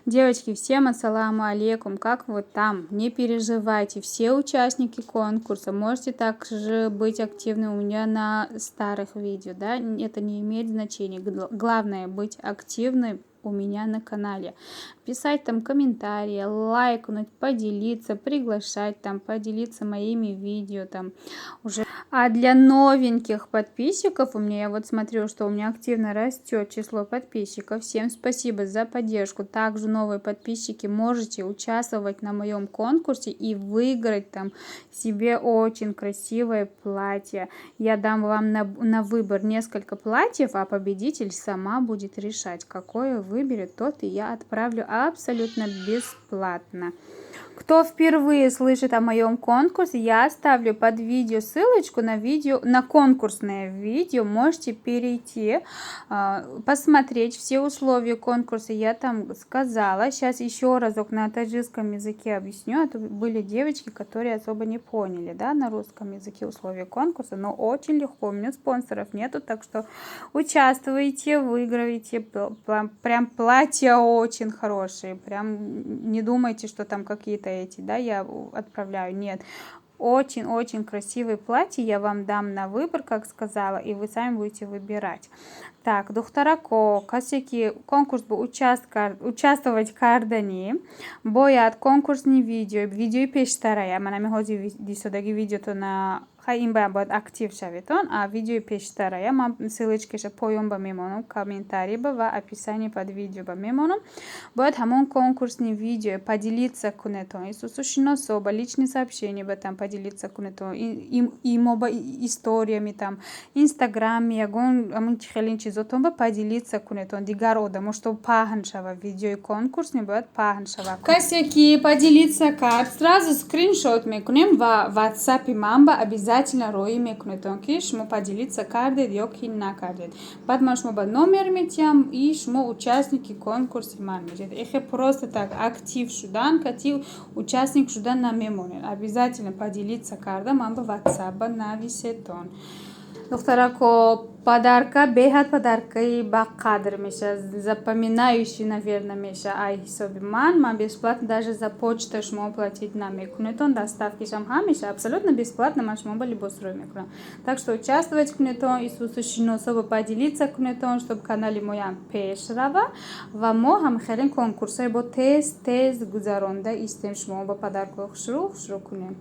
Девочки, всем ассаламу алейкум, как вы там? Не переживайте, все участники конкурса можете также быть активны у меня на старых видео, да, это не имеет значения, главное быть активным у меня на канале, писать там комментарии, лайкнуть, поделиться, приглашать там, поделиться моими видео там уже. А для новеньких подписчиков у меня, я вот смотрю, что у меня активно растет число подписчиков. Всем спасибо за поддержку. Также новые подписчики можете участвовать на моем конкурсе и выиграть там себе очень красивое платье. Я дам вам на выбор несколько платьев, а победитель сама будет решать, какое выберет, тот и я отправлю абсолютно бесплатно. Кто впервые слышит о моем конкурсе, я оставлю под видео ссылочку на конкурсное видео. Можете перейти, посмотреть все условия конкурса. Я там сказала. Сейчас еще разок на таджикском языке объясню. А то были девочки, которые особо не поняли, да, на русском языке условия конкурса. Но очень легко. У меня спонсоров нету, так что участвуйте, выигрывайте. Прям платья очень хорошие. Прям не думайте, что там какие-то эти, да, я отправляю. Нет. Очень-очень красивые платья я вам дам на выбор, как сказала, и вы сами будете выбирать. Так, Духтарако, касеки конкурс bu участвовать кардани, боят конкурсни видео пештарая, манами хози дисодаги видеото на این باید اکتیو شویدون а видео пештарая, мам ссылочкиша поем ба мемонам, комментарий ба ва описание под видео ба мемонам, боят хамон конкурсни видео поделиться кунетон, исусушиносо ба личные сообщения ба там поделиться кунетон, и моба историями там, инстаграме, ягон амун хелин чизотон ба поделиться кунетон, дигар одаму, что пахан шава видео конкурсни боят пахан шава. Касеки поделиться карт, сразу скриншот мекунем ва WhatsApp мамба обязательно روی میکنید که شما поделиться کردید یا که نکردید. بعد من شما با номер میتیم і شما участники конкурса من میشید. Их просто так актив шудан, катив участник шудан намемонен. Обязательно поделиться кардам ам ба WhatsApp нависетон. Духтарако, подарка, бехат подарка и бакадр меша, запоминающий, наверное, меша, ай собиман, мам бесплатно даже за почту шмо платить на мекунетон, доставки шамхамиша, абсолютно бесплатно, маш моба либо срой мекунетон. Так что участвовать в кунетон, Иисусу шино особо поделиться кунетон, чтобы канале моя пешрава, вамо хам херен конкурса, ибо тез гузаронда, истем шмо ба подарку хшру кунем.